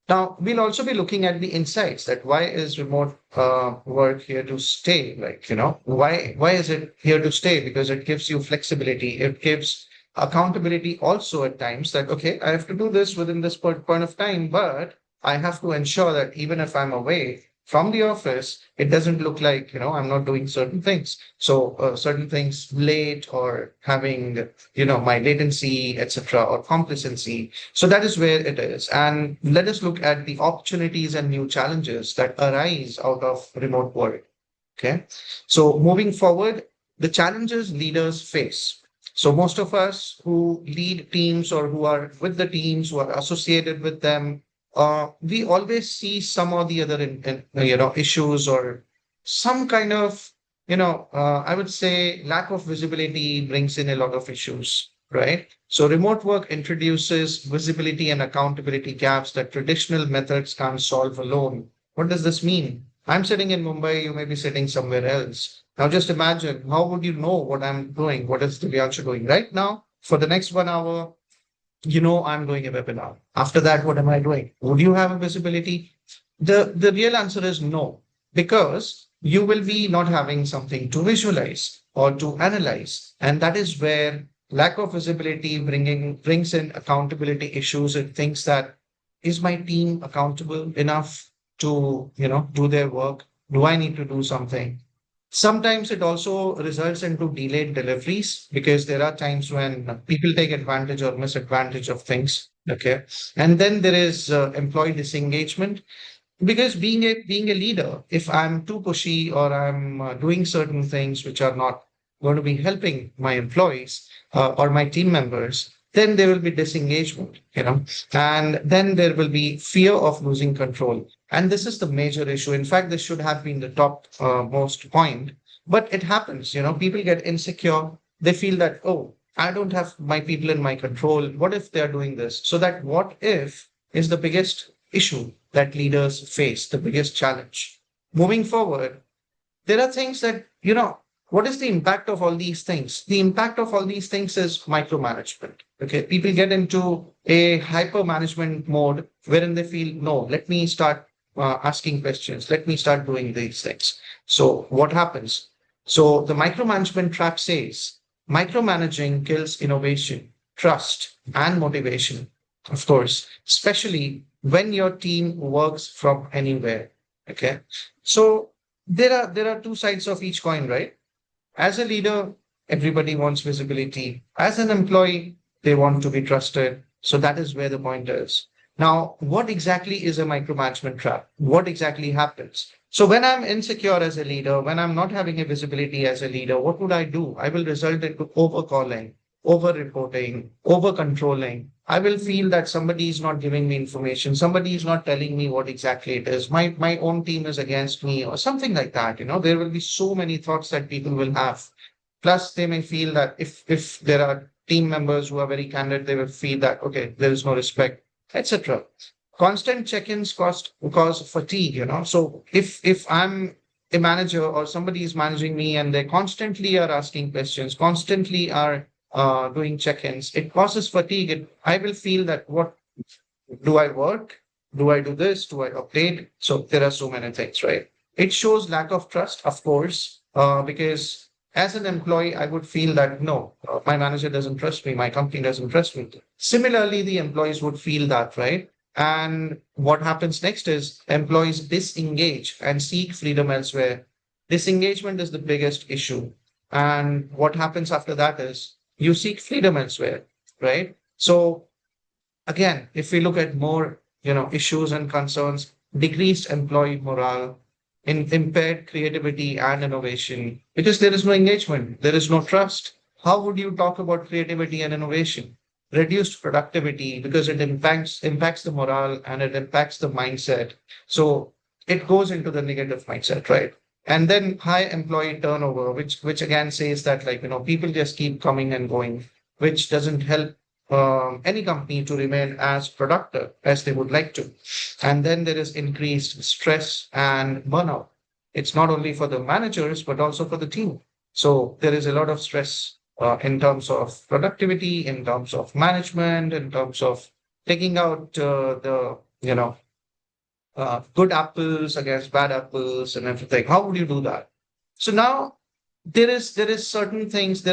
Now, we'll also be looking at the insights that why is remote work here to stay? Like, why is it here to stay? Because it gives you flexibility. It gives accountability also at times that, okay, I have to do this within this point of time, but I have to ensure that even if I'm away from the office, it doesn't look like, I'm not doing certain things. So certain things late or having, my latency, etc., or complacency. So that is where it is. And let us look at the opportunities and new challenges that arise out of remote work. Okay. So moving forward, the challenges leaders face. So most of us who lead teams or who are with the teams, who are associated with them, we always see some or the other issues or some kind of I would say lack of visibility brings in a lot of issues, right? So remote work introduces visibility and accountability gaps that traditional methods can't solve alone. What does this mean? I'm sitting in Mumbai, you may be sitting somewhere else. Now just imagine, how would you know what I'm doing? What is Divyanshu doing right now? For the next 1 hour, I'm doing a webinar. After that, what am I doing? Would you have a visibility? The real answer is no, because you will be not having something to visualize or to analyze. And that is where lack of visibility brings in accountability issues and things that, is my team accountable enough to, do their work? Do I need to do something? Sometimes it also results into delayed deliveries because there are times when people take advantage or misadvantage of things. Okay. And then there is employee disengagement because being a leader, if I'm too pushy or I'm doing certain things which are not going to be helping my employees or my team members, then there will be disengagement, and then there will be fear of losing control. And this is the major issue. In fact, this should have been the top most point, but it happens. People get insecure. They feel that, oh, I don't have my people in my control. What if they're doing this? So that what if is the biggest issue that leaders face, the biggest challenge. Moving forward, there are things that, what is the impact of all these things? The impact of all these things is micromanagement. Okay. People get into a hyper management mode wherein they feel, no, let me start asking questions. Let me start doing these things. So what happens? So the micromanagement trap says micromanaging kills innovation, trust, and motivation, of course, especially when your team works from anywhere. Okay. So there are two sides of each coin, right? As a leader, everybody wants visibility. As an employee, they want to be trusted. So that is where the point is. Now, what exactly is a micromanagement trap? What exactly happens? So when I'm insecure as a leader, when I'm not having a visibility as a leader, what would I do? I will result into overcalling, over reporting, over controlling. I will feel that somebody is not giving me information. Somebody is not telling me what exactly it is. My own team is against me or something like that. There will be so many thoughts that people will have. Plus, they may feel that if there are team members who are very candid, they will feel that, okay, there is no respect, etc. Constant check-ins cause fatigue, So if I'm a manager or somebody is managing me and they constantly are asking questions, constantly are doing check-ins, it causes fatigue. I will feel that, what do I work? Do I do this? Do I update? So there are so many things, right? It shows lack of trust, of course, because as an employee, I would feel that no, my manager doesn't trust me, my company doesn't trust me. Similarly, the employees would feel that, right? And what happens next is employees disengage and seek freedom elsewhere. Disengagement is the biggest issue. And what happens after that is you seek freedom elsewhere, right? So again, if we look at more, issues and concerns, decreased employee morale, impaired creativity and innovation, because there is no engagement, there is no trust. How would you talk about creativity and innovation? Reduced productivity because it impacts the morale and it impacts the mindset. So it goes into the negative mindset, right? And then high employee turnover, which again says that, like, people just keep coming and going, which doesn't help any company to remain as productive as they would like to. And then there is increased stress and burnout. It's not only for the managers, but also for the team. So there is a lot of stress in terms of productivity, in terms of management, in terms of taking out the, good apples against bad apples and everything. How would you do that? So now there are certain things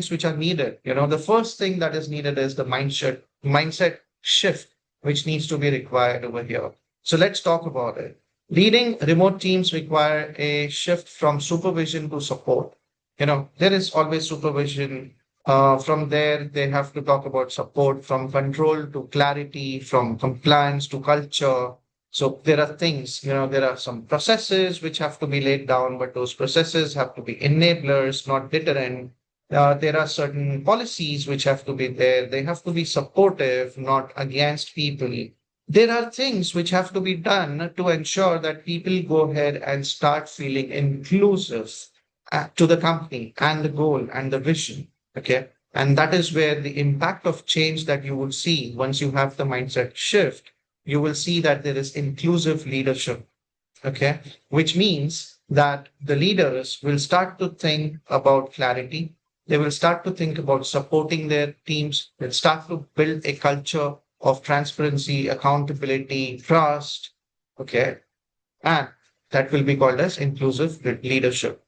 which are needed. The first thing that is needed is the mindset shift, which needs to be required over here. So let's talk about it. Leading remote teams require a shift from supervision to support. There is always supervision. From there, they have to talk about support, from control to clarity, from compliance to culture. So there are things, there are some processes which have to be laid down, but those processes have to be enablers, not deterrent. There are certain policies which have to be there. They have to be supportive, not against people. There are things which have to be done to ensure that people go ahead and start feeling inclusive to the company and the goal and the vision. Okay. And that is where the impact of change that you will see once you have the mindset shift, you will see that there is inclusive leadership. Okay. Which means that the leaders will start to think about clarity. They will start to think about supporting their teams. They'll start to build a culture of transparency, accountability, trust. Okay. And that will be called as inclusive leadership.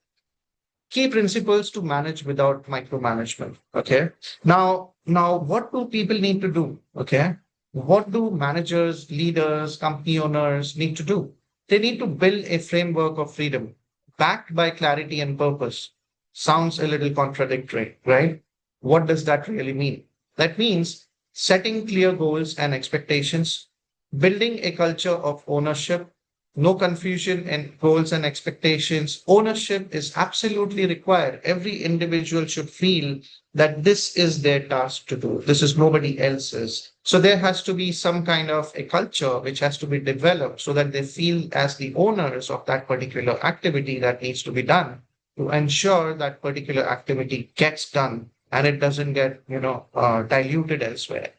Key principles to manage without micromanagement. Okay. Now, what do people need to do? Okay. What do managers, leaders, company owners need to do? They need to build a framework of freedom backed by clarity and purpose. Sounds a little contradictory, right? What does that really mean? That means setting clear goals and expectations, building a culture of ownership, no confusion in goals and expectations. Ownership is absolutely required. Every individual should feel that this is their task to do. This is nobody else's. So there has to be some kind of a culture which has to be developed so that they feel as the owners of that particular activity that needs to be done to ensure that particular activity gets done and it doesn't get, diluted elsewhere.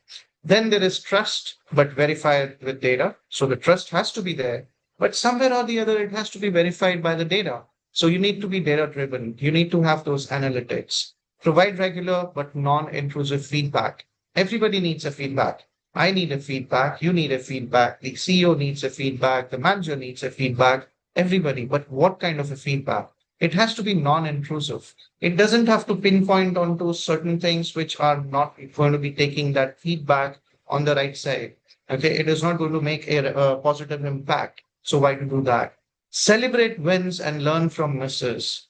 Then there is trust, but verified with data. So the trust has to be there, but somewhere or the other, it has to be verified by the data. So you need to be data driven. You need to have those analytics. Provide regular but non-intrusive feedback. Everybody needs a feedback. I need a feedback. You need a feedback. The CEO needs a feedback. The manager needs a feedback. Everybody. But what kind of a feedback? It has to be non-intrusive. It doesn't have to pinpoint onto certain things which are not going to be taking that feedback on the right side. Okay, it is not going to make a positive impact. So why to do that? Celebrate wins and learn from misses.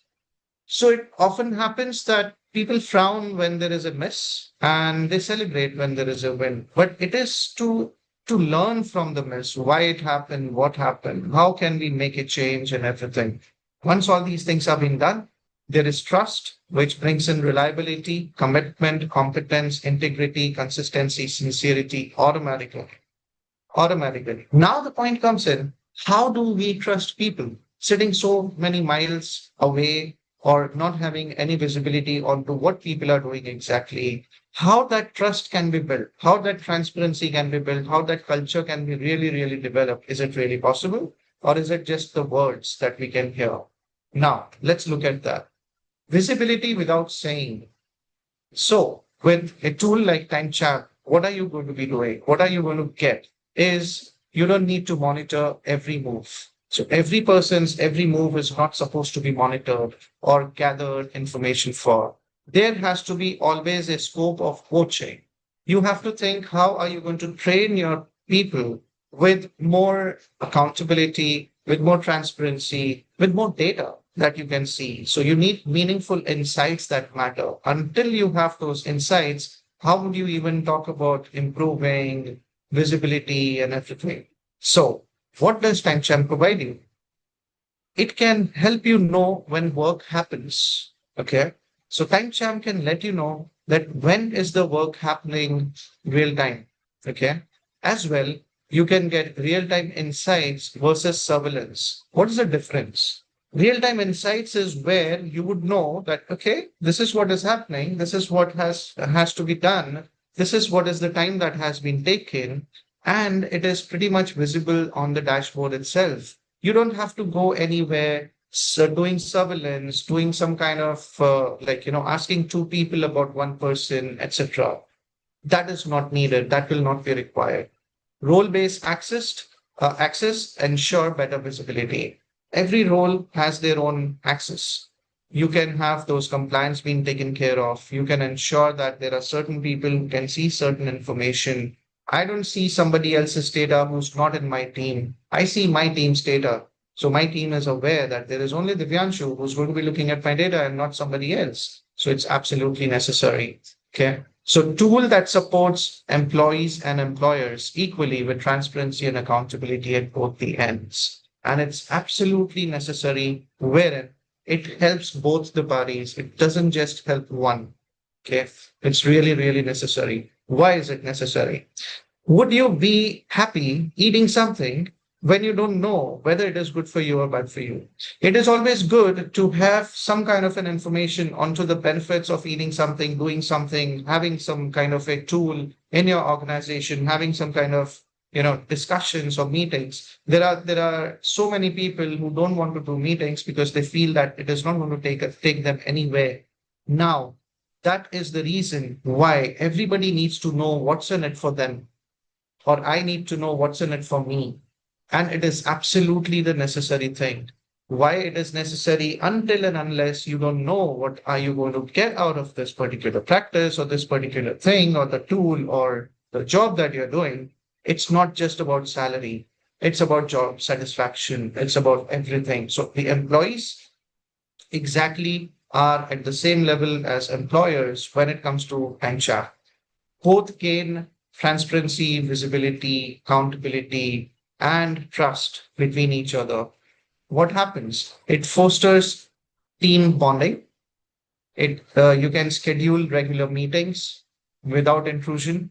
So it often happens that people frown when there is a miss and they celebrate when there is a win. But it is to learn from the miss, why it happened, what happened, how can we make a change and everything. Once all these things are being done, there is trust, which brings in reliability, commitment, competence, integrity, consistency, sincerity automatically. Automatically. Now the point comes in, how do we trust people sitting so many miles away or not having any visibility onto what people are doing exactly? How that trust can be built, how that transparency can be built, how that culture can be really, really developed. Is it really possible? Or is it just the words that we can hear? Now, let's look at that. Visibility without saying. So, with a tool like TimeChat, what are you going to be doing? What are you going to get? Is you don't need to monitor every move. So, every move is not supposed to be monitored or gathered information for. There has to be always a scope of coaching. You have to think, how are you going to train your people with more accountability, with more transparency, with more data that you can see. So you need meaningful insights that matter. Until you have those insights, how would you even talk about improving visibility and everything? So what does TimeChamp provide you? It can help you know when work happens. Okay. So TimeChamp can let you know that when is the work happening real time. Okay. As well, you can get real time insights versus surveillance. What is the difference? Real time insights is where you would know that, okay, this is what is happening. This is what has to be done. This is what is the time that has been taken. And it is pretty much visible on the dashboard itself. You don't have to go anywhere. So doing surveillance, doing some kind of asking two people about one person, etc. That is not needed. That will not be required. Role based access. Access ensure better visibility. Every role has their own access. You can have those compliance being taken care of. You can ensure that there are certain people who can see certain information. I don't see somebody else's data who's not in my team. I see my team's data. So my team is aware that there is only Divyanshu who's going to be looking at my data and not somebody else. So it's absolutely necessary. Okay. So tool that supports employees and employers equally with transparency and accountability at both the ends. And it's absolutely necessary wherein it helps both the parties. It doesn't just help one. Okay. It's really, really necessary. Why is it necessary? Would you be happy eating something when you don't know whether it is good for you or bad for you? It is always good to have some kind of an information onto the benefits of eating something, doing something, having some kind of a tool in your organization, having some kind of discussions or meetings. There are so many people who don't want to do meetings because they feel that it is not going to take them anywhere. Now, that is the reason why everybody needs to know what's in it for them, or I need to know what's in it for me. And it is absolutely the necessary thing. Why it is necessary? Until and unless you don't know what are you going to get out of this particular practice or this particular thing or the tool or the job that you're doing, it's not just about salary. It's about job satisfaction. It's about everything. So the employees exactly are at the same level as employers when it comes to time chart. Both gain transparency, visibility, accountability, and trust between each other. What happens? It fosters team bonding. You can schedule regular meetings without intrusion,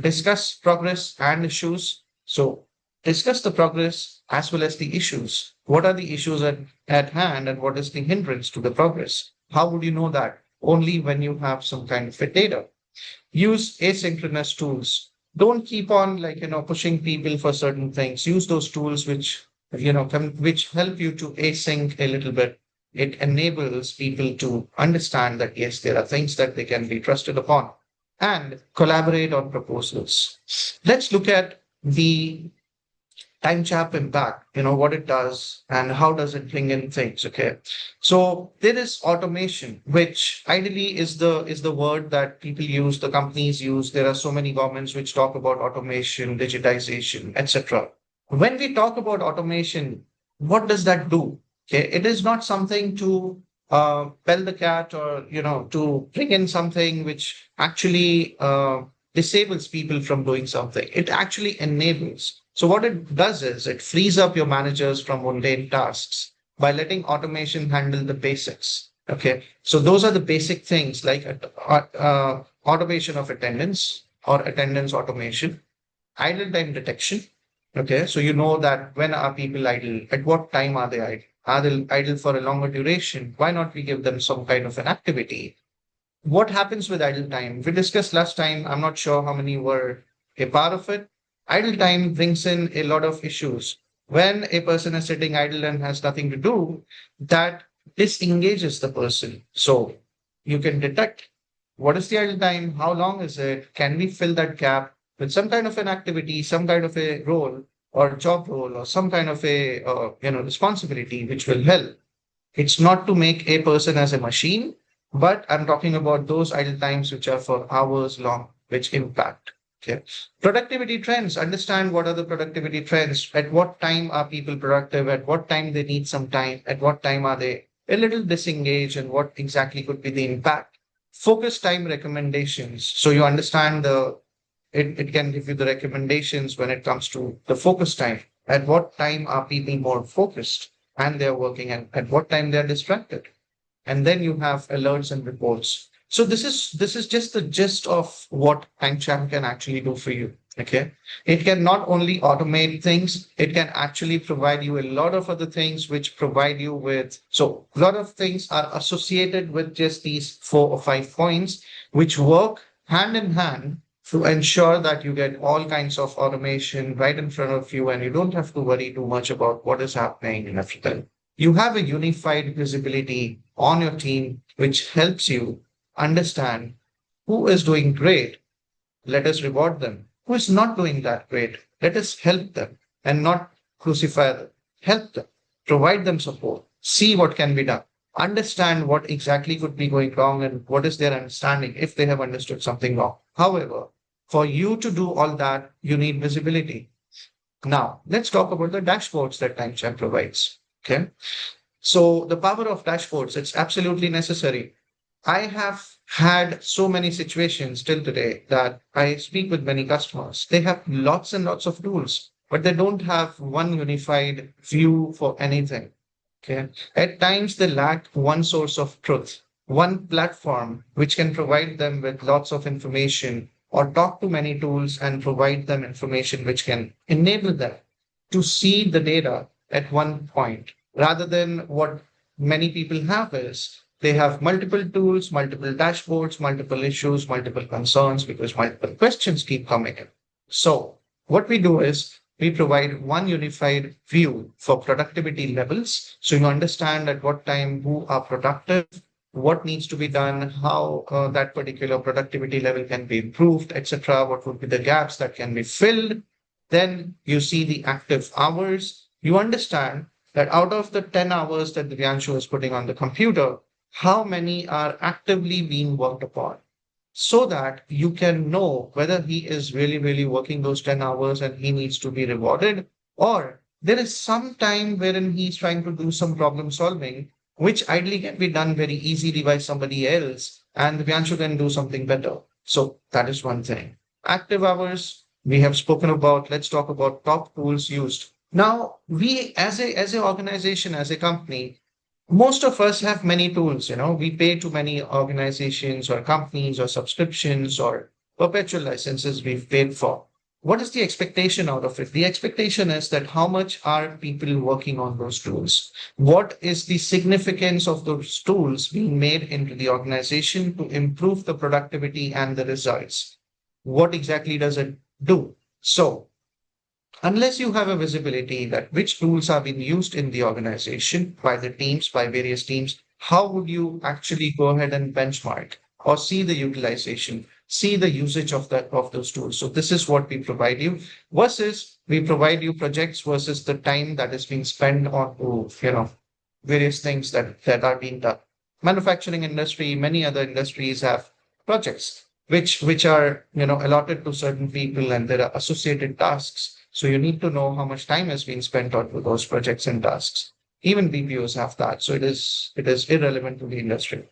discuss progress and issues. So discuss the progress as well as the issues. What are the issues at hand and what is the hindrance to the progress? How would you know that? Only when you have some kind of a data. Use asynchronous tools. Don't keep on pushing people for certain things. Use those tools which help you to async a little bit. It enables people to understand that yes, there are things that they can be trusted upon, and collaborate on proposals. Let's look at the time chap impact, what it does and how does it bring in things. Okay. So there is automation, which ideally is the word that people use, the companies use. There are so many governments which talk about automation, digitization, etc. When we talk about automation, what does that do? Okay, it is not something to bell the cat, or to bring in something which actually disables people from doing something. It actually enables. So what it does is it frees up your managers from mundane tasks by letting automation handle the basics. Okay. So those are the basic things like automation of attendance or attendance automation, idle time detection. Okay. So you know that when are people idle, at what time are they idle? Are they idle for a longer duration? Why not we give them some kind of an activity? What happens with idle time? We discussed last time. I'm not sure how many were a part of it. Idle time brings in a lot of issues. When a person is sitting idle and has nothing to do, that disengages the person. So you can detect what is the idle time, how long is it, can we fill that gap with some kind of an activity, some kind of a role or job role or some kind of a responsibility which will help. It's not to make a person as a machine, but I'm talking about those idle times which are for hours long, which impact. Okay. Productivity trends. Understand what are the productivity trends. At what time are people productive? At what time they need some time? At what time are they a little disengaged? And what exactly could be the impact? Focus time recommendations. So you understand it can give you the recommendations when it comes to the focus time. At what time are people more focused and they're working, and at what time they're distracted? And then you have alerts and reports. So this is just the gist of what TimeChamp can actually do for you. Okay. It can not only automate things, it can actually provide you a lot of other things which provide you with. So a lot of things are associated with just these 4 or 5 points, which work hand in hand to ensure that you get all kinds of automation right in front of you and you don't have to worry too much about what is happening in everything. You have a unified visibility on your team, which helps you understand who is doing great. Let us reward them. Who is not doing that great? Let us help them. and not crucify them. Help them, provide them support, see what can be done, understand what exactly could be going wrong and what is their understanding if they have understood something wrong. However, for you to do all that, you need visibility. Now, let's talk about the dashboards that TimeChamp provides. Okay. So the power of dashboards, it's absolutely necessary. I have had so many situations till today that I speak with many customers. They have lots and lots of tools, but they don't have one unified view for anything. Okay. At times they lack one source of truth, one platform which can provide them with lots of information or talk to many tools and provide them information which can enable them to see the data at one point rather than what many people have is they have multiple tools, multiple dashboards, multiple issues, multiple concerns because multiple questions keep coming in. So what we do is we provide one unified view for productivity levels. So you understand at what time who are productive, what needs to be done, how that particular productivity level can be improved, etc. What would be the gaps that can be filled. Then you see the active hours. You understand that out of the 10 hours that the Vyanshu is putting on the computer, how many are actively being worked upon so that you can know whether he is really, really working those 10 hours and he needs to be rewarded, or there is some time wherein he's trying to do some problem solving, which ideally can be done very easily by somebody else, and Vyanshu can do something better. So that is one thing. Active hours, we have spoken about. Let's talk about top tools used. Now, we as a organization, as a company, most of us have many tools. We pay to many organizations or companies or subscriptions or perpetual licenses we've paid for. What is the expectation out of it? The expectation is that how much are people working on those tools? What is the significance of those tools being made into the organization to improve the productivity and the results? What exactly does it do? So unless you have a visibility that which tools are being used in the organization by the teams, by various teams, how would you actually go ahead and benchmark or see the utilization, see the usage of that of those tools? So this is what we provide you versus we provide you projects versus the time that is being spent on various things that are being done. Manufacturing industry, many other industries have projects which are allotted to certain people and there are associated tasks. So you need to know how much time has been spent on those projects and tasks. Even BPOs have that. So it is irrelevant to the industry.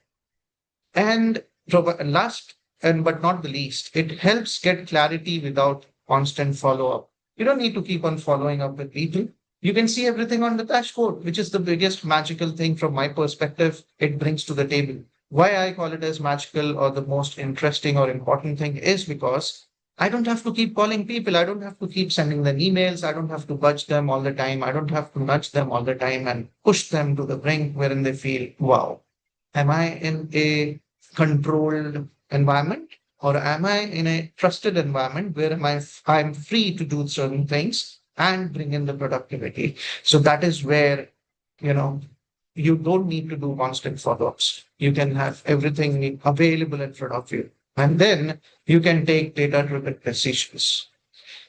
And last and but not the least, it helps get clarity without constant follow up. You don't need to keep on following up with people. You can see everything on the dashboard, which is the biggest magical thing from my perspective it brings to the table. Why I call it as magical or the most interesting or important thing is because I don't have to keep calling people. I don't have to keep sending them emails. I don't have to budge them all the time. I don't have to nudge them all the time and push them to the brink wherein they feel, wow, am I in a controlled environment or am I in a trusted environment where I'm free to do certain things and bring in the productivity? So that is where, you know, you don't need to do constant follow-ups. You can have everything available in front of you. And then you can take data-driven decisions.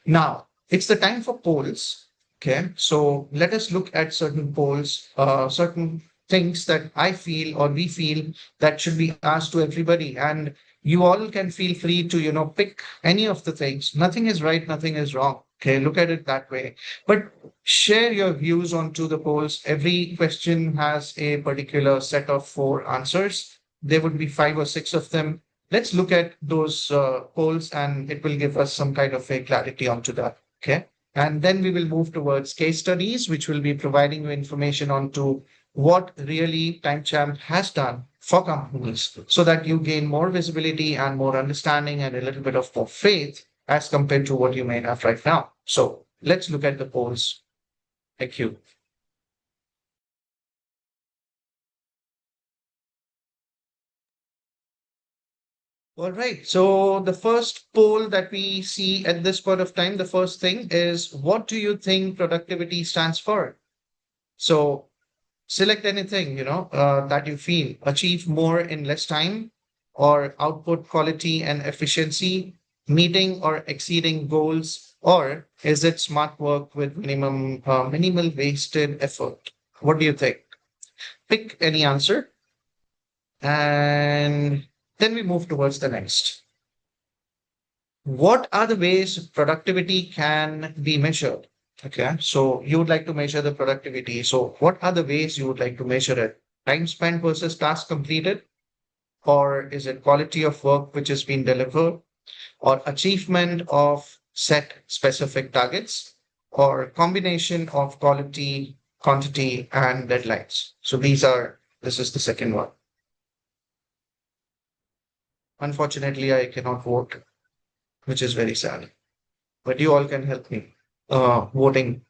Now, it's the time for polls. Okay, so let us look at certain polls, certain things that I feel or we feel that should be asked to everybody. And you all can feel free to, pick any of the things. Nothing is right, nothing is wrong. Okay, look at it that way. But share your views onto the polls. Every question has a particular set of four answers. There would be five or six of them. Let's look at those polls and it will give us some kind of a clarity onto that. Okay. And then we will move towards case studies, which will be providing you information onto what really TimeChamp has done for companies so that you gain more visibility and more understanding and a little bit of more faith as compared to what you may have right now. So let's look at the polls. Thank you. All right. So the first poll that we see at this point of time, the first thing is what do you think productivity stands for? So select anything, that you feel achieve more in less time or output quality and efficiency, meeting or exceeding goals, Or is it smart work with minimal wasted effort? What do you think? Pick any answer, and then we move towards the next. What are the ways productivity can be measured? Okay, so you would like to measure the productivity. So, what are the ways you would like to measure it? Time spent versus task completed? Or is it quality of work which has been delivered? Or achievement of set specific targets? Or combination of quality, quantity, and deadlines? So, this is the second one. Unfortunately, I cannot vote, which is very sad, but you all can help me voting.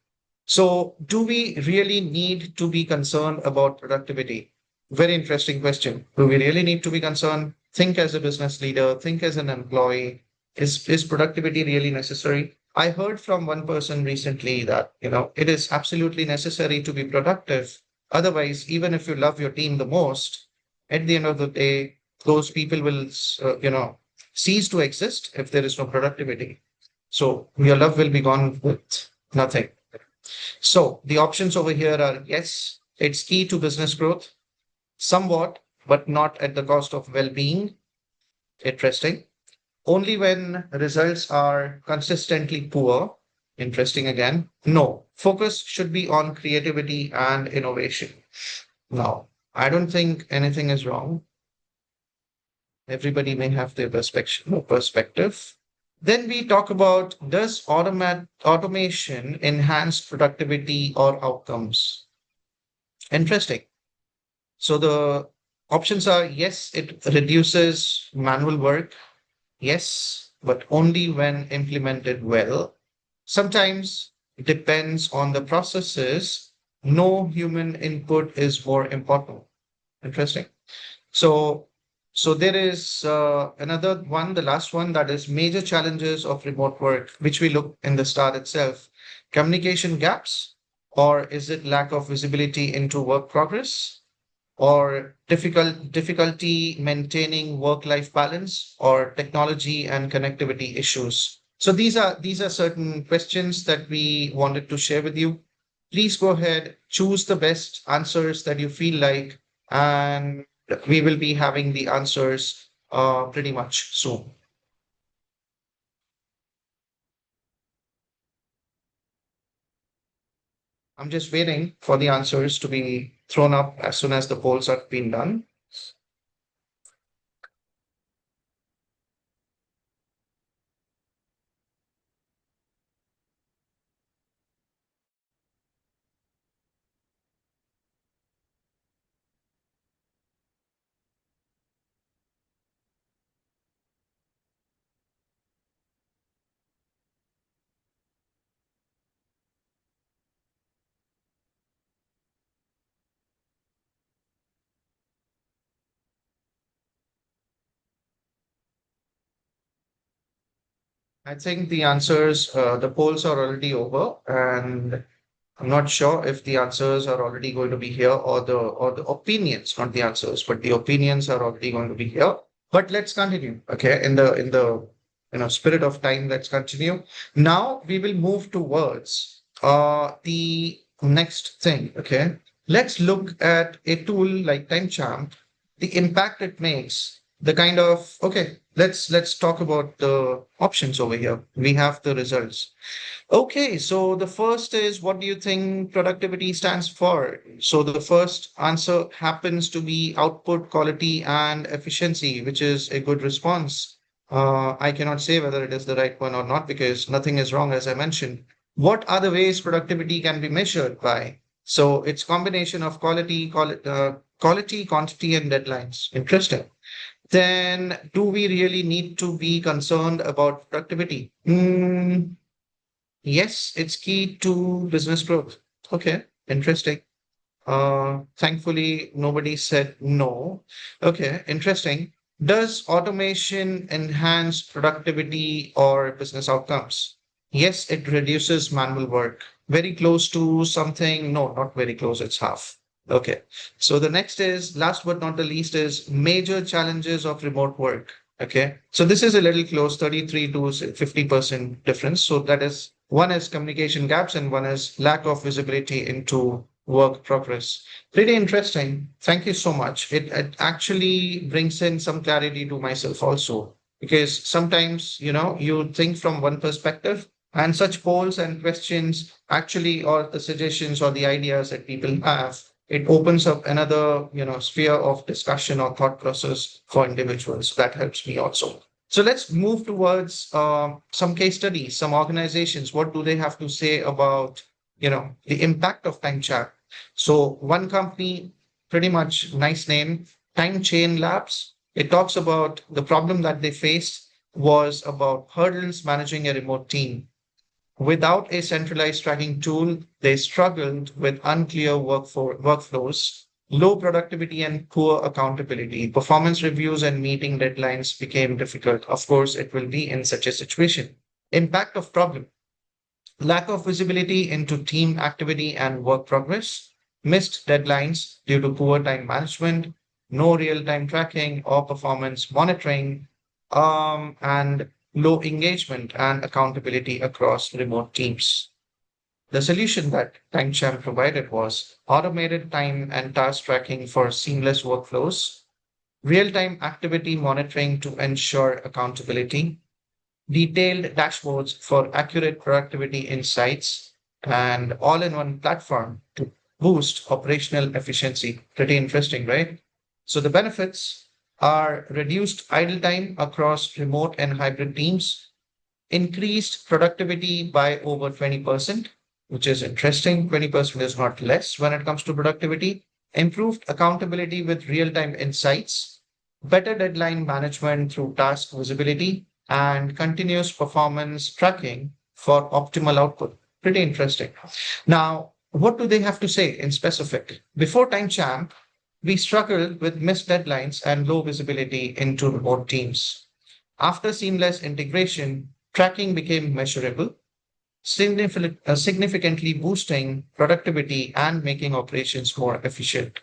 So, do we really need to be concerned about productivity? Very interesting question. Do we really need to be concerned? Think as a business leader, think as an employee. Is productivity really necessary? I heard from one person recently that, it is absolutely necessary to be productive. Otherwise, even if you love your team the most, at the end of the day, those people will, cease to exist if there is no productivity. So your love will be gone with nothing. So the options over here are yes, it's key to business growth, somewhat, but not at the cost of well being. Interesting. Only when results are consistently poor. Interesting again. No, focus should be on creativity and innovation. Now, I don't think anything is wrong. Everybody may have their perspective. Then we talk about, does automation enhance productivity or outcomes? Interesting. So the options are yes, it reduces manual work. Yes, but only when implemented well. Sometimes it depends on the processes. No human input is more important. Interesting. So, so there is another one, the last one, that is major challenges of remote work, which we look in the start itself. Communication gaps, or is it lack of visibility into work progress, or difficulty maintaining work-life balance, or technology and connectivity issues? So these are certain questions that we wanted to share with you. Please go ahead, choose the best answers that you feel like, and we will be having the answers pretty much soon. I'm just waiting for the answers to be thrown up as soon as the polls have been done. I think the polls are already over, and I'm not sure if the answers are already going to be here, or the opinions, not the answers, but the opinions are already going to be here. But let's continue. Okay, in the spirit of time, let's continue. Now we will move towards the next thing. Okay, let's look at a tool like TimeChamp, the impact it makes, the kind of okay. Let's talk about the options over here. We have the results. Okay, so the first is, what do you think productivity stands for? So the first answer happens to be output, quality, and efficiency, which is a good response. I cannot say whether it is the right one or not because nothing is wrong, as I mentioned. What are the ways productivity can be measured by? So it's combination of quality, quantity, and deadlines. Interesting. Then, do we really need to be concerned about productivity? Yes, it's key to business growth. Okay, interesting. Thankfully, nobody said no. Okay, interesting. Does automation enhance productivity or business outcomes? Yes, it reduces manual work. Very close to something. No, not very close. It's half. Okay. So the next is, last but not the least, is major challenges of remote work. Okay. So this is a little close, 33 to 50% difference. So that is one is communication gaps and one is lack of visibility into work progress. Pretty interesting. Thank you so much. It actually brings in some clarity to myself also, because sometimes, you think from one perspective and such polls and questions actually, or the suggestions or the ideas that people have, it opens up another sphere of discussion or thought process for individuals. That helps me also. So let's move towards some case studies, some organizations. What do they have to say about the impact of time chat? So one company, pretty much nice name, Time Chain Labs. It talks about the problem that they faced was about hurdles managing a remote team. Without a centralized tracking tool, they struggled with unclear workflows, low productivity, and poor accountability. Performance reviews and meeting deadlines became difficult. Of course, it will be in such a situation. Impact of problem: lack of visibility into team activity and work progress, missed deadlines due to poor time management, no real time tracking or performance monitoring, and low engagement and accountability across remote teams. The solution that TimeChamp provided was automated time and task tracking for seamless workflows, real time activity monitoring to ensure accountability, detailed dashboards for accurate productivity insights, and all in one platform to boost operational efficiency. Pretty interesting, right? So the benefits are reduced idle time across remote and hybrid teams, increased productivity by over 20%, which is interesting. 20% is not less when it comes to productivity, improved accountability with real time insights, better deadline management through task visibility, and continuous performance tracking for optimal output. Pretty interesting. Now, what do they have to say in specific? Before Time Champ, we struggled with missed deadlines and low visibility into remote teams. After seamless integration, tracking became measurable, significantly boosting productivity and making operations more efficient.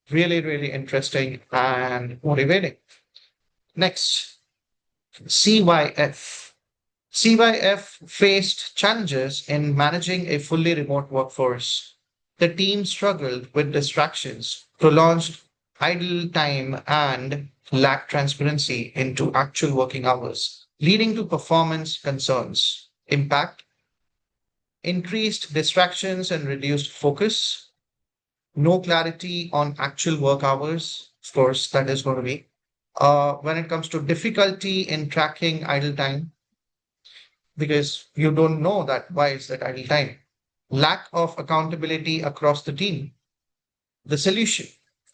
Really, really interesting and motivating. Next, CYF. CYF faced challenges in managing a fully remote workforce. The team struggled with distractions, prolonged idle time, and lacked transparency into actual working hours, leading to performance concerns. Impact: increased distractions and reduced focus, no clarity on actual work hours. Of course, that is going to be. When it comes to difficulty in tracking idle time, because you don't know that why is that idle time. Lack of accountability across the team. The solution: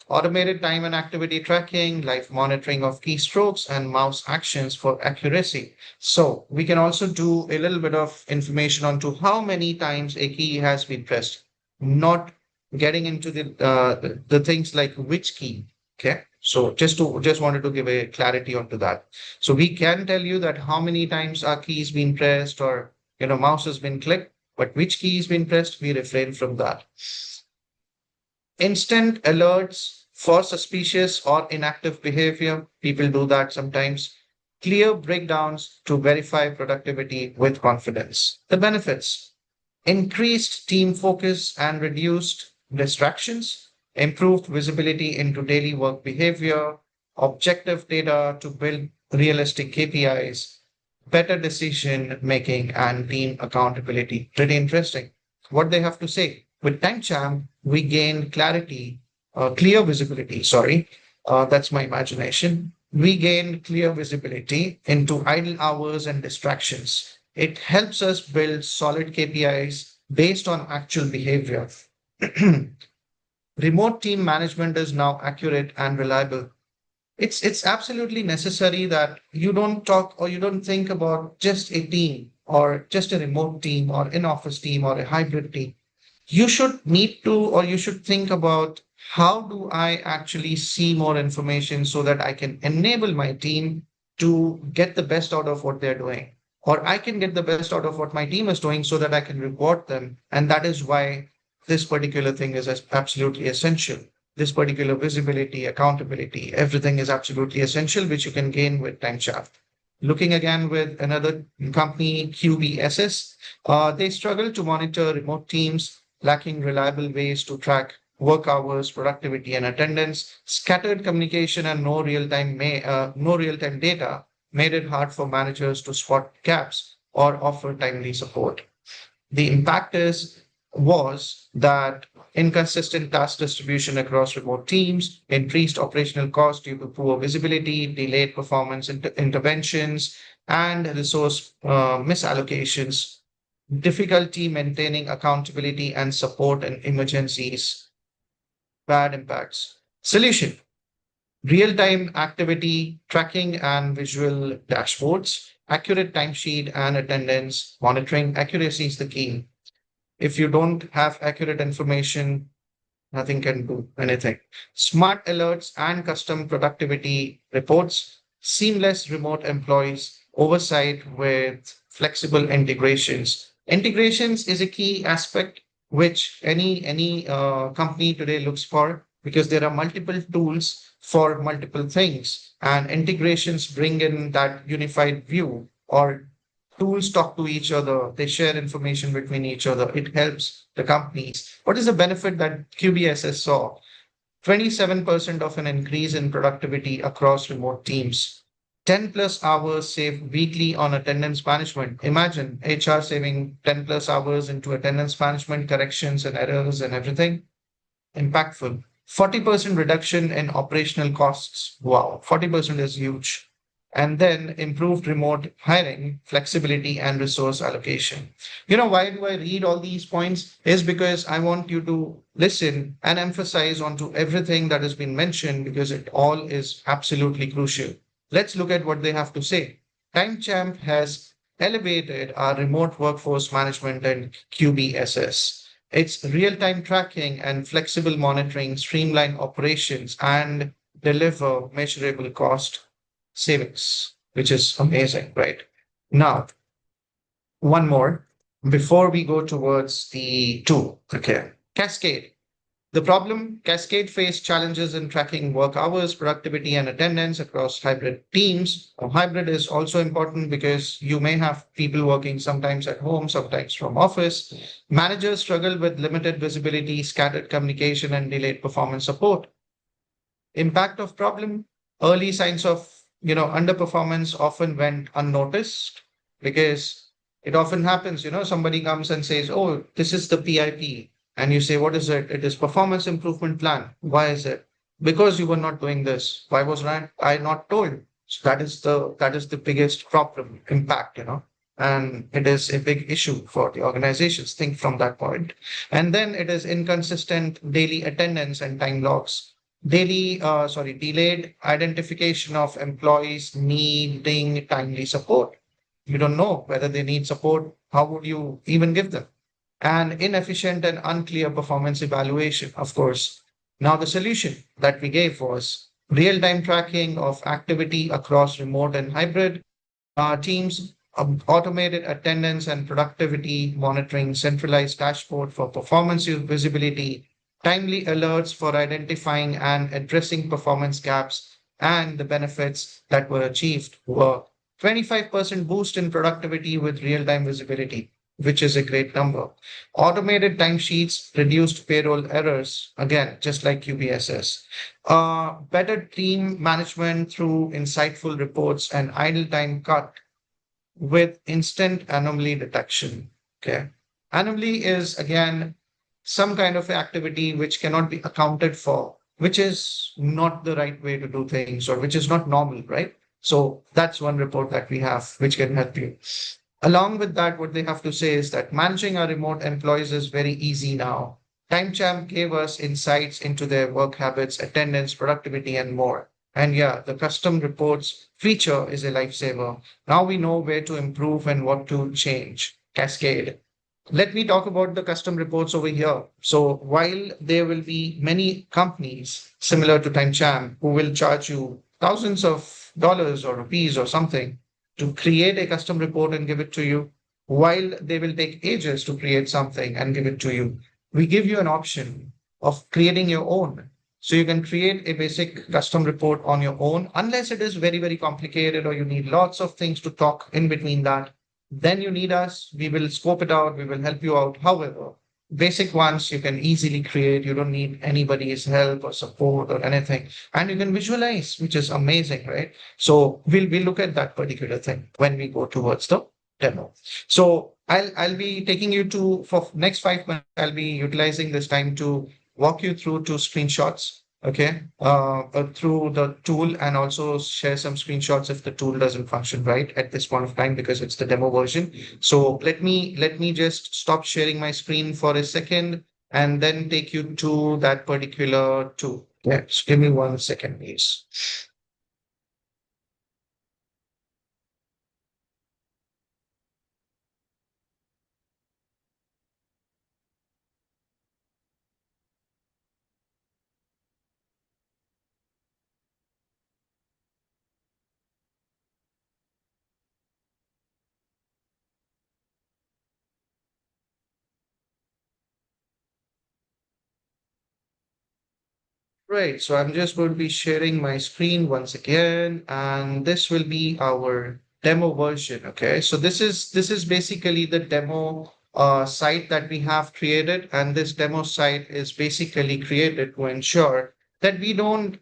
automated time and activity tracking, live monitoring of keystrokes, and mouse actions for accuracy. So we can also do a little bit of information onto how many times a key has been pressed, not getting into the things like which key. Okay. So just wanted to give a clarity onto that. So we can tell you that how many times our key has been pressed, or mouse has been clicked, but which key has been pressed, we refrain from that. Instant alerts for suspicious or inactive behavior. People do that sometimes. Clear breakdowns to verify productivity with confidence. The benefits: increased team focus and reduced distractions, improved visibility into daily work behavior, objective data to build realistic KPIs, better decision making, and team accountability. Pretty interesting what they have to say. With TimeChamp, we gain clarity, clear visibility. Sorry, that's my imagination. We gain clear visibility into idle hours and distractions. It helps us build solid KPIs based on actual behavior. Remote team management is now accurate and reliable. It's absolutely necessary that you don't talk or you don't think about just a team or just a remote team or in office team or a hybrid team. You should need to, or you should think about, how do I actually see more information so that I can enable my team to get the best out of what they're doing, or I can get the best out of what my team is doing so that I can reward them. And that is why this particular thing is absolutely essential. this particular visibility, accountability, everything is absolutely essential, which you can gain with TimeChat. Looking again with another company, QBSS, they struggle to monitor remote teams, lacking reliable ways to track work hours, productivity, and attendance. Scattered communication and no real-time data made it hard for managers to spot gaps or offer timely support. The impact is was that inconsistent task distribution across remote teams, increased operational costs due to poor visibility, delayed performance interventions, and resource misallocations, difficulty maintaining accountability and support in emergencies, bad impacts. Solution: real time activity tracking and visual dashboards, accurate timesheet and attendance monitoring. Accuracy is the key. If you don't have accurate information, nothing can do anything. Smart alerts and custom productivity reports, seamless remote employees, oversight with flexible integrations. Integrations is a key aspect which any company today looks for because there are multiple tools for multiple things, and integrations bring in that unified view, or tools talk to each other, they share information between each other. It helps the companies. What is the benefit that QBSS saw? 27% of an increase in productivity across remote teams. 10 plus hours saved weekly on attendance management. Imagine HR saving 10 plus hours into attendance management, corrections and errors and everything. Impactful. 40% reduction in operational costs. Wow, 40% is huge. And then improved remote hiring, flexibility, and resource allocation. Why do I read all these points? Is because I want you to listen and emphasize onto everything that has been mentioned because it all is absolutely crucial. Let's look at what they have to say. TimeChamp has elevated our remote workforce management and QBSS. It's real-time tracking and flexible monitoring, streamline operations, and deliver measurable cost savings, which is amazing, right? Now, one more before we go towards the two. Okay. Cascade. The problem: Cascade faced challenges in tracking work hours, productivity, and attendance across hybrid teams. Hybrid is also important because you may have people working sometimes at home, sometimes from office. Managers struggle with limited visibility, scattered communication, and delayed performance support. Impact of problem: early signs of underperformance often went unnoticed because it often happens, somebody comes and says, oh, this is the PIP, and you say, what is it? It is performance improvement plan. Why is it? Because you were not doing this. Why was I not told? So that is the biggest problem impact, and it is a big issue for the organizations. Think from that point. And then it is inconsistent daily attendance and time logs. Delayed identification of employees needing timely support. You don't know whether they need support. How would you even give them? And inefficient and unclear performance evaluation, of course. Now, the solution that we gave was real time tracking of activity across remote and hybrid teams, automated attendance and productivity monitoring, centralized dashboard for performance visibility, timely alerts for identifying and addressing performance gaps, and the benefits that were achieved were 25% boost in productivity with real-time visibility, which is a great number. Automated timesheets reduced payroll errors, again, just like QBSS. Better team management through insightful reports and idle time cut with instant anomaly detection. Okay. Anomaly is again some kind of activity which cannot be accounted for, which is not the right way to do things or which is not normal, right? So that's one report that we have which can help you. Along with that, what they have to say is that managing our remote employees is very easy now. TimeChamp gave us insights into their work habits, attendance, productivity, and more. And yeah, the custom reports feature is a lifesaver. Now we know where to improve and what to change. Cascade. Let me talk about the custom reports over here. So while there will be many companies similar to TimeChamp who will charge you thousands of dollars or rupees or something to create a custom report and give it to you, while they will take ages to create something and give it to you, we give you an option of creating your own. So you can create a basic custom report on your own, unless it is very, very complicated or you need lots of things to talk in between that. Then you need us. We will scope it out. We will help you out. However, basic ones you can easily create. You don't need anybody's help or support or anything. And you can visualize, which is amazing, right? So we'll look at that particular thing when we go towards the demo. So I'll be taking you to for next 5 minutes. I'll be utilizing this time to walk you through two screenshots. Okay, through the tool, and also share some screenshots if the tool doesn't function right at this point of time because it's the demo version. So let me just stop sharing my screen for a second and then take you to that particular tool. Yeah, just give me 1 second, please. Right, so I'm just going to be sharing my screen once again, and this will be our demo version. Okay, so this is basically the demo site that we have created, and this demo site is basically created to ensure that we don't,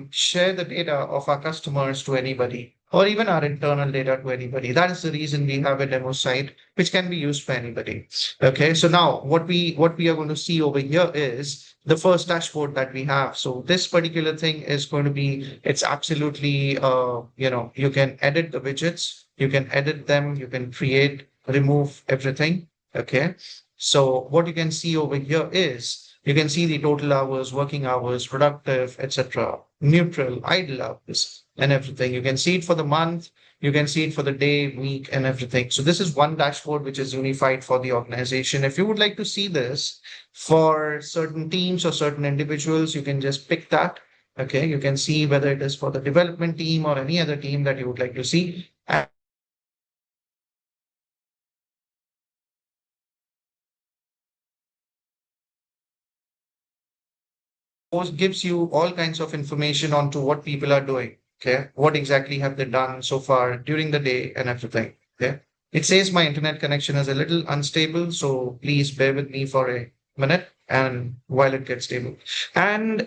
share the data of our customers to anybody or even our internal data to anybody. That is the reason we have a demo site which can be used for anybody. Okay, so now what we are going to see over here is the first dashboard that we have. So this particular thing is going to be, it's absolutely, you can edit the widgets, you can edit them, you can create, remove everything. Okay. So what you can see over here is you can see the total hours, working hours, productive, etc., neutral, idle hours, and everything. You can see it for the month, you can see it for the day, week, and everything. So this is one dashboard which is unified for the organization. If you would like to see this for certain teams or certain individuals, you can just pick that. Okay, you can see whether it is for the development team or any other team that you would like to see. And gives you all kinds of information onto what people are doing. Okay, what exactly have they done so far during the day and everything. Okay, it says my internet connection is a little unstable, so please bear with me for a minute and while it gets stable. And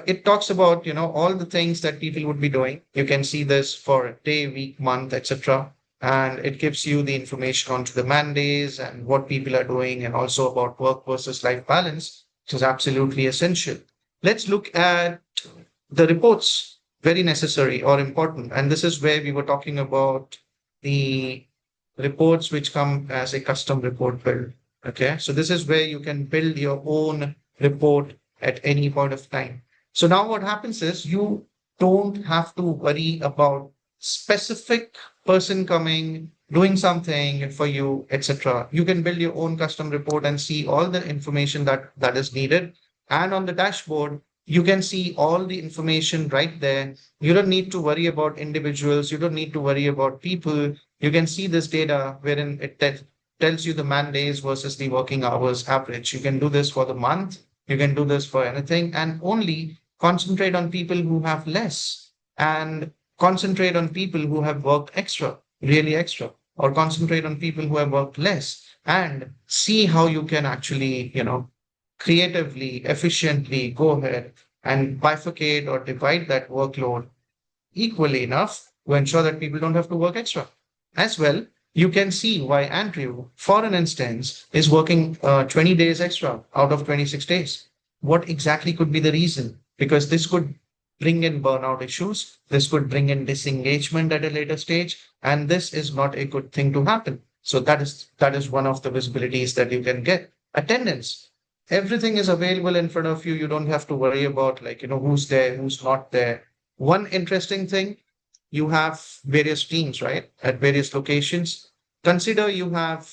it talks about all the things that people would be doing. You can see this for day, week, month, etc. And it gives you the information onto the man days and what people are doing, and also about work versus life balance, which is absolutely essential. Let's look at the reports, very necessary or important. And this is where we were talking about the reports which come as a custom report build. Okay. So this is where you can build your own report at any point of time. So now what happens is you don't have to worry about specific person coming, doing something for you, etc. You can build your own custom report and see all the information that is needed. And on the dashboard, you can see all the information right there. You don't need to worry about individuals. You don't need to worry about people. You can see this data wherein tells you the man days versus the working hours average. You can do this for the month. You can do this for anything, and only concentrate on people who have less, and concentrate on people who have worked extra, really extra, or concentrate on people who have worked less, and see how you can actually, creatively, efficiently go ahead and bifurcate or divide that workload equally enough to ensure that people don't have to work extra. As well, you can see why Andrew, for an instance, is working 20 days extra out of 26 days. What exactly could be the reason? Because this could bring in burnout issues, this could bring in disengagement at a later stage, and this is not a good thing to happen. So that is one of the visibilities that you can get. Attendance. Everything is available in front of you. You don't have to worry about, like, who's there, who's not there. One interesting thing, you have various teams, right, at various locations. Consider you have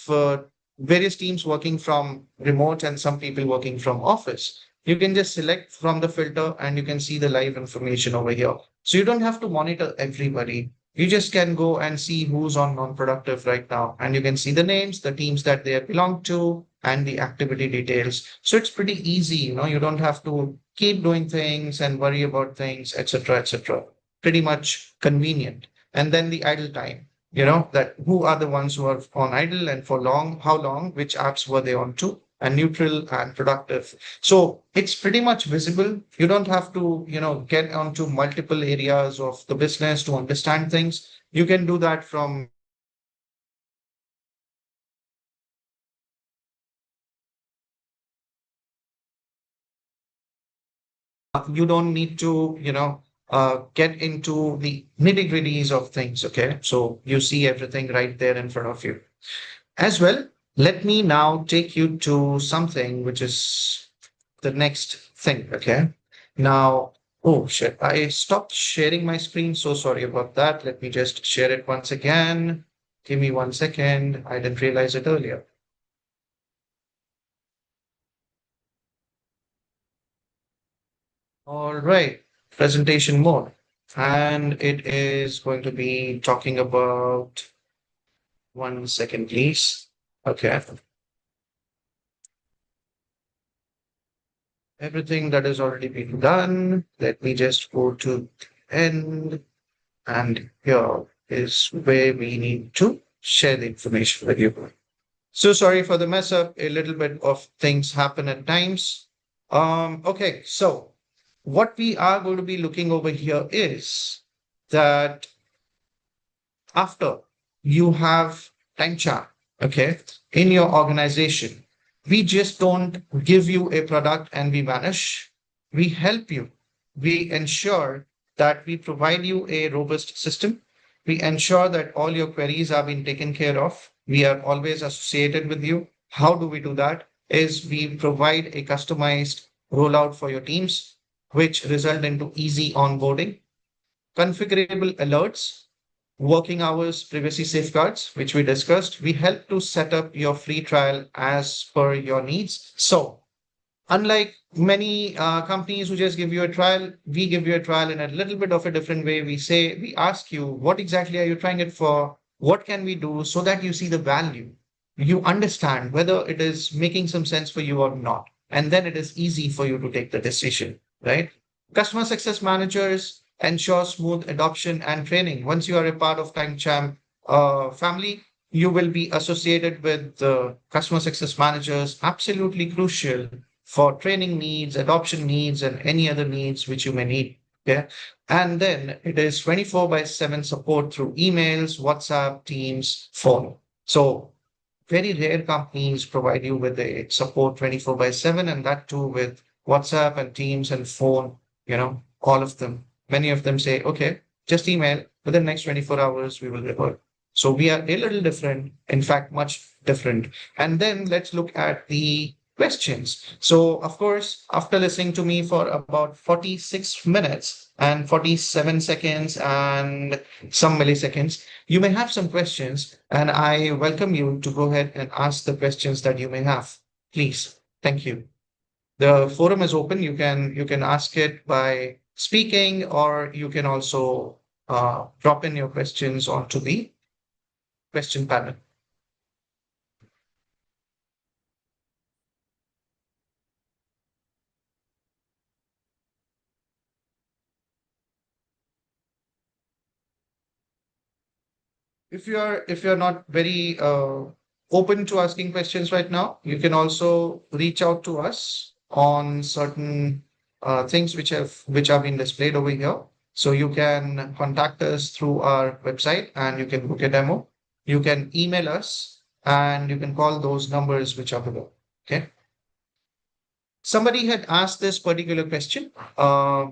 various teams working from remote and some people working from office. You can just select from the filter and you can see the live information over here. So you don't have to monitor everybody. You just can go and see who's on non-productive right now. And you can see the names, the teams that they belong to, and the activity details. So it's pretty easy, you don't have to keep doing things and worry about things, etc., etc. Pretty much convenient. And then the idle time, that who are the ones who are on idle and for long, how long, which apps were they on to, and neutral and productive. So it's pretty much visible. You don't have to, get onto multiple areas of the business to understand things. You can do that from you don't need to, get into the nitty gritties of things. Okay. So you see everything right there in front of you as well. Let me now take you to something which is the next thing. Okay. Now, oh shit, I stopped sharing my screen. So sorry about that. Let me just share it once again. Give me 1 second. I didn't realize it earlier. All right. Presentation mode. And it is going to be talking about 1 second, please. Okay. Everything that has already been done. Let me just go to the end. And here is where we need to share the information with you. So sorry for the mess up. A little bit of things happen at times. Okay, so what we are going to be looking over here is that after you have time chart, okay, in your organization, we just don't give you a product and we vanish. We help you. We ensure that we provide you a robust system. We ensure that all your queries are being taken care of. We are always associated with you. How do we do that? Is we provide a customized rollout for your teams, which result into easy onboarding, configurable alerts, working hours, privacy safeguards, which we discussed. We help to set up your free trial as per your needs. So, unlike many companies who just give you a trial, we give you a trial in a little bit of a different way. We ask you, what exactly are you trying it for? What can we do so that you see the value? You understand whether it is making some sense for you or not. And then it is easy for you to take the decision, right? Customer success managers ensure smooth adoption and training. Once you are a part of TimeChamp family, you will be associated with the customer success managers, absolutely crucial for training needs, adoption needs, and any other needs which you may need. Okay. And then it is 24 by 7 support through emails, WhatsApp, Teams, phone. So very rare companies provide you with a support 24 by 7, and that too with WhatsApp and Teams and phone, all of them. Many of them say, okay, just email within the next 24 hours, we will revert. So we are a little different, in fact, much different. And then let's look at the questions. So, of course, after listening to me for about 46 minutes and 47 seconds and some milliseconds, you may have some questions, and I welcome you to go ahead and ask the questions that you may have. Please. Thank you. The forum is open. You can ask it by speaking, or you can also drop in your questions onto the question panel. If you're not very open to asking questions right now, you can also reach out to us on certain things which have been displayed over here. So you can contact us through our website and you can book a demo. You can email us and you can call those numbers which are below. Okay. Somebody had asked this particular question.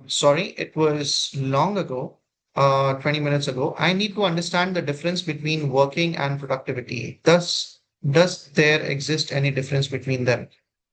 Sorry, it was long ago, 20 minutes ago. I need to understand the difference between working and productivity. Does there exist any difference between them?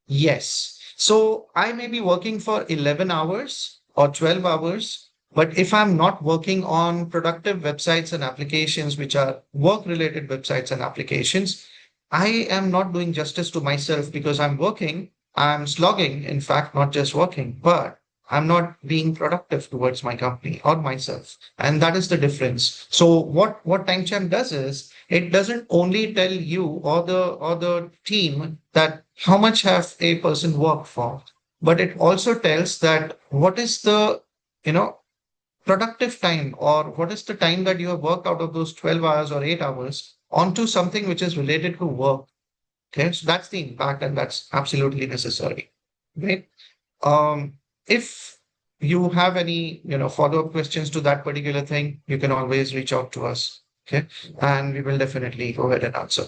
Yes. So I may be working for 11 hours or 12 hours, but if I'm not working on productive websites and applications, which are work related websites and applications, I am not doing justice to myself because I'm working, I'm slogging, in fact, not just working, but I'm not being productive towards my company or myself. And that is the difference. So what timestamp does is it doesn't only tell you or the team that how much have a person worked for, but it also tells that what is the, you know, productive time, or what is the time that you have worked out of those 12 hours or 8 hours onto something which is related to work. Okay, so that's the impact, and that's absolutely necessary, right? um, if you have any, follow-up questions to that particular thing, you can always reach out to us. Okay, and we will definitely go ahead and answer.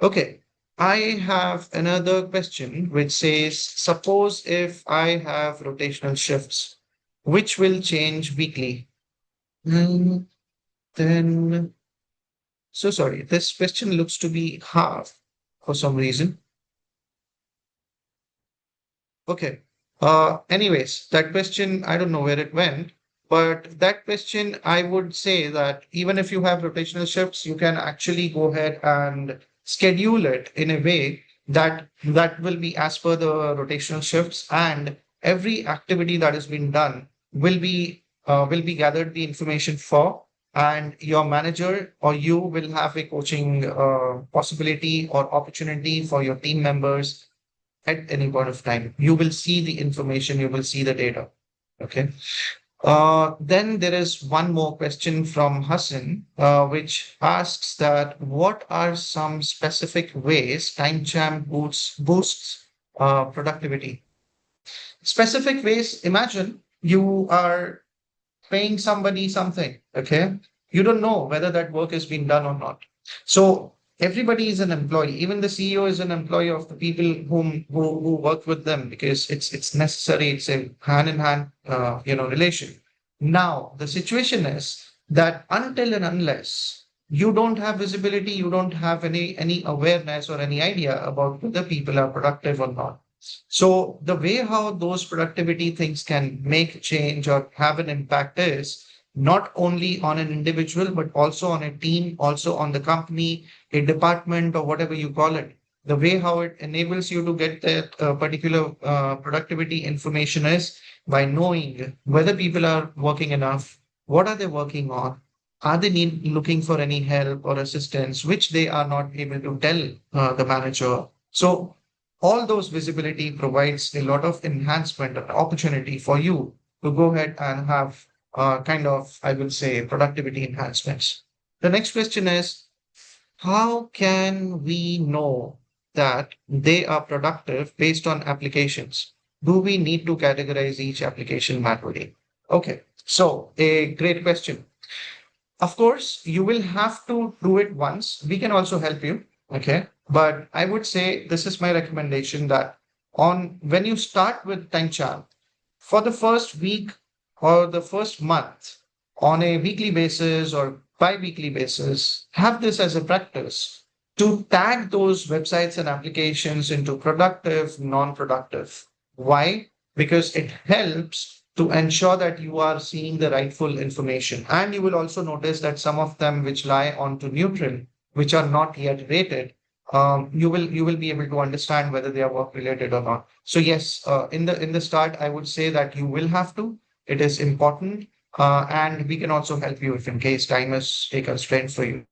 Okay, I have another question which says, suppose if I have rotational shifts, which will change weekly? Hmm, then, so sorry, this question looks to be half for some reason. Okay. Anyways, that question, I don't know where it went, but that question, I would say that even if you have rotational shifts, you can actually go ahead and schedule it in a way that will be as per the rotational shifts, and every activity that has been done will be gathered the information for, and your manager or you will have a coaching possibility or opportunity for your team members at any point of time. You will see the information, you will see the data. Okay. Then there is one more question from Hassan, which asks that what are some specific ways timestamp boosts productivity? Specific ways, imagine you are paying somebody something, okay? You don't know whether that work has been done or not. So everybody is an employee. Even the CEO is an employee of the people who work with them, because it's necessary. It's a hand in hand, relation. Now the situation is that until and unless you don't have visibility, you don't have any awareness or any idea about whether people are productive or not. So the way how those productivity things can make change or have an impact is not only on an individual, but also on a team, also on the company, a department, or whatever you call it. The way how it enables you to get that particular productivity information is by knowing whether people are working enough, what are they working on, are they looking for any help or assistance, which they are not able to tell the manager. So all those visibility provides a lot of enhancement and opportunity for you to go ahead and have kind of, I will say, productivity enhancements. The next question is, how can we know that they are productive based on applications? Do we need to categorize each application manually? Okay, so a great question. Of course, you will have to do it once. We can also help you. Okay. But I would say this is my recommendation that on when you start with time chart for the first week or the first month on a weekly basis or bi-weekly basis, have this as a practice to tag those websites and applications into productive, non-productive. Why? Because it helps to ensure that you are seeing the rightful information. And you will also notice that some of them which lie onto neutral, which are not yet rated, you will be able to understand whether they are work related or not. So yes, in the start, I would say that you will have to. It is important, and we can also help you if in case time is a constraint for you.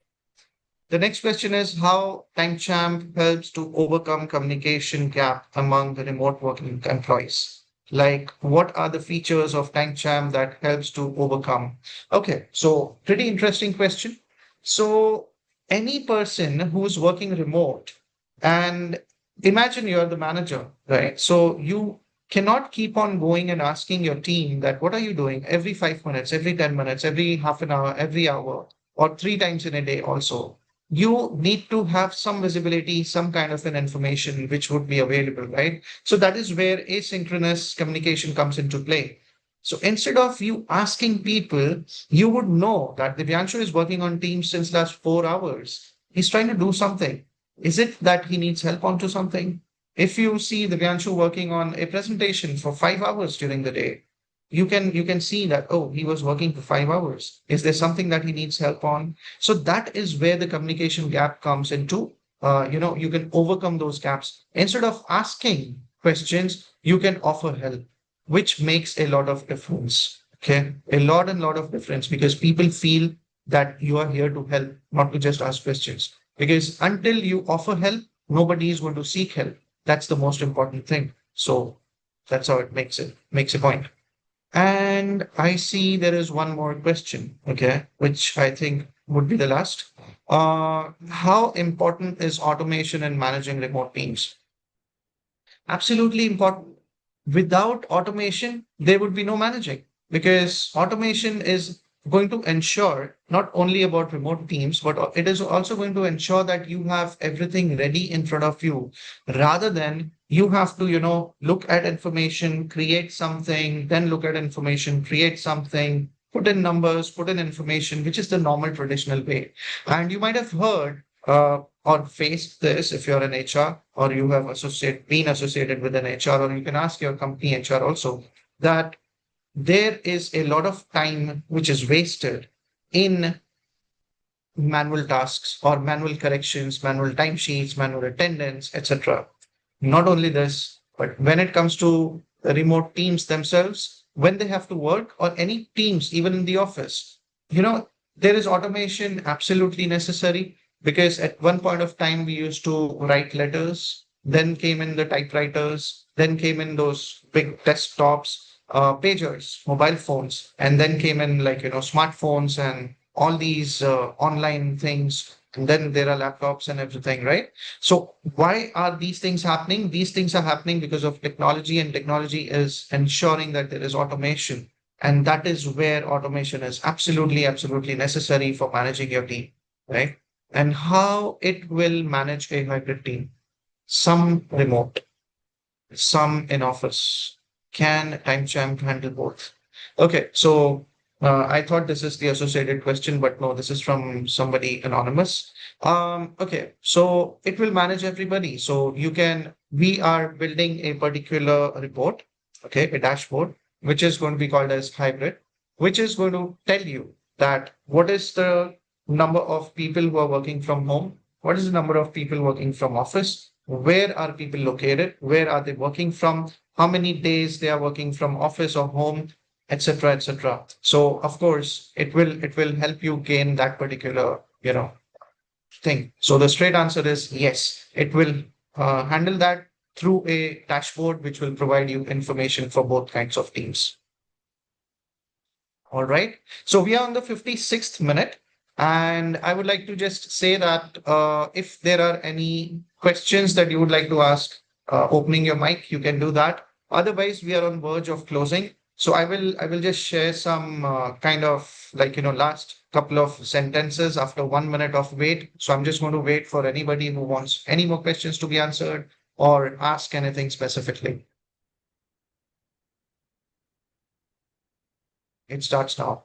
The next question is how TimeChamp helps to overcome communication gap among the remote working employees. Like, what are the features of TimeChamp that helps to overcome? Okay, so pretty interesting question. So, any person who's working remote, and imagine you're the manager, right? So you cannot keep on going and asking your team that what are you doing every 5 minutes, every 10 minutes, every half an hour, every hour, or three times in a day also. You need to have some visibility, some kind of an information which would be available, right? So that is where asynchronous communication comes into play. So instead of you asking people, you would know that Divyanshu is working on Teams since last 4 hours. He's trying to do something. Is it that he needs help onto something? If you see Divyanshu working on a presentation for 5 hours during the day, you can see that, oh, he was working for 5 hours. Is there something that he needs help on? So that is where the communication gap comes into. You can overcome those gaps. Instead of asking questions, you can offer help. which makes a lot of difference. Okay. A lot and lot of difference because people feel that you are here to help, not to just ask questions. Because until you offer help, nobody is going to seek help. That's the most important thing. So that's how it makes a point. And I see there is one more question, okay, which I think would be the last. How important is automation in managing remote teams? Absolutely important. Without automation, there would be no managing because automation is going to ensure not only about remote teams, but it is also going to ensure that you have everything ready in front of you rather than you have to, look at information, create something, then look at information, create something, put in numbers, put in information, which is the normal traditional way. And you might have heard or faced this if you're an HR or you have been associated with an HR, or you can ask your company HR also that there is a lot of time which is wasted in manual tasks or manual corrections, manual timesheets, manual attendance, etc. Not only this, but when it comes to the remote teams themselves, when they have to work or any teams, even in the office, there is automation absolutely necessary because at one point of time we used to write letters, then came in the typewriters, then came in those big desktops, pagers, mobile phones, and then came in like, smartphones and all these online things. And then there are laptops and everything, right? So why are these things happening? These things are happening because of technology, and technology is ensuring that there is automation. And that is where automation is absolutely, absolutely necessary for managing your team, right? And how it will manage a hybrid team. Some remote, some in office. Can timestamp handle both? Okay, so I thought this is the associated question, but no, this is from somebody anonymous. Okay, so it will manage everybody. So we are building a particular report, okay, a dashboard, which is going to be called as hybrid, which is going to tell you that what is the number of people who are working from home, what is the number of people working from office, where are people located, where are they working from, how many days they are working from office or home, etc., etc. So of course it will help you gain that particular thing. So the straight answer is yes, it will handle that through a dashboard which will provide you information for both kinds of teams. All right. So we are on the 56th minute. And I would like to just say that if there are any questions that you would like to ask, opening your mic, you can do that. Otherwise, we are on verge of closing. So I will just share some kind of like, last couple of sentences after 1 minute of wait. So I'm just going to wait for anybody who wants any more questions to be answered or ask anything specifically. It starts now.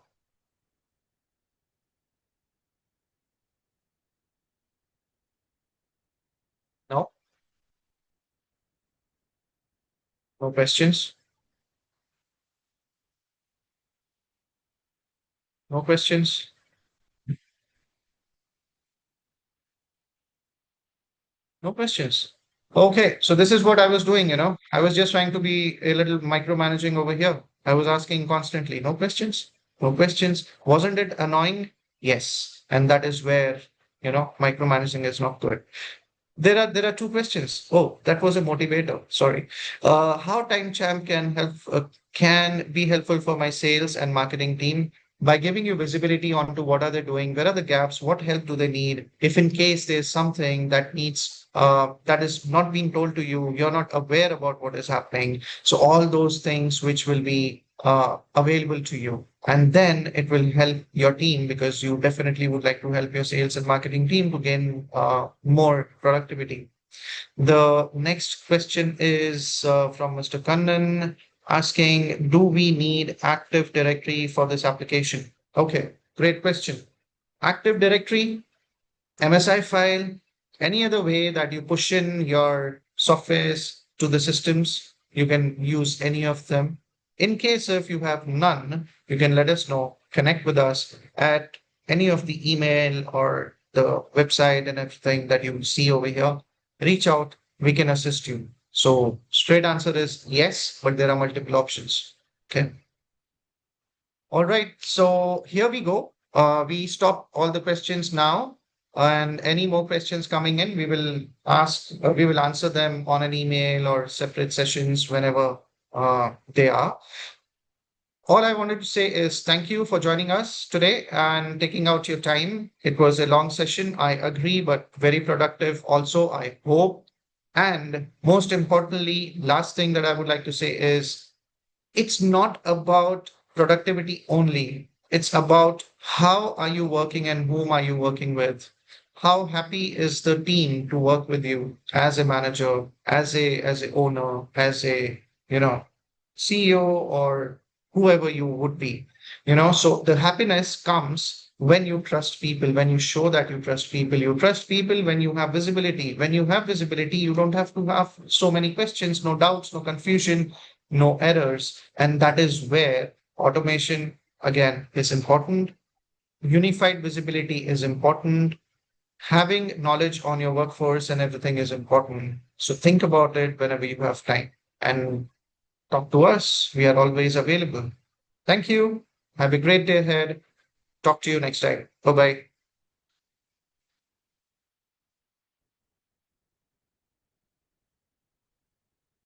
No? No questions? No questions? No questions. Okay, so this is what I was doing, I was just trying to be a little micromanaging over here. I was asking constantly, no questions, no questions. Wasn't it annoying? Yes. And that is where, micromanaging is not good. There are two questions. Oh, that was a motivator. Sorry. How Time Champ can be helpful for my sales and marketing team by giving you visibility onto what are they doing, where are the gaps, what help do they need. If in case there's something that needs that is not being told to you, you're not aware about what is happening. So all those things which will be available to you. And then it will help your team because you definitely would like to help your sales and marketing team to gain more productivity. The next question is from Mr. Kannan asking, do we need Active Directory for this application? Okay, great question. Active Directory, MSI file, any other way that you push in your softwares to the systems, you can use any of them. In case if you have none, you can let us know, connect with us at any of the email or the website and everything that you see over here. Reach out, we can assist you. So straight answer is yes, but there are multiple options. Okay. All right. So here we go. We stop all the questions now. And any more questions coming in, we will answer them on an email or separate sessions whenever they are. All I wanted to say is thank you for joining us today and taking out your time. It was a long session, I agree, but very productive also, I hope. And most importantly, last thing that I would like to say is it's not about productivity only. It's about how are you working and whom are you working with? How happy is the team to work with you as a manager, as a owner, as a, you know, CEO or whoever you would be. So the happiness comes when you trust people, when you show that you trust people. You trust people when you have visibility. When you have visibility, you don't have to have so many questions, no doubts, no confusion, no errors. And that is where automation, again, is important. Unified visibility is important. Having knowledge on your workforce and everything is important. So think about it whenever you have time and talk to us. We are always available. Thank you. Have a great day ahead. Talk to you next time. Bye bye.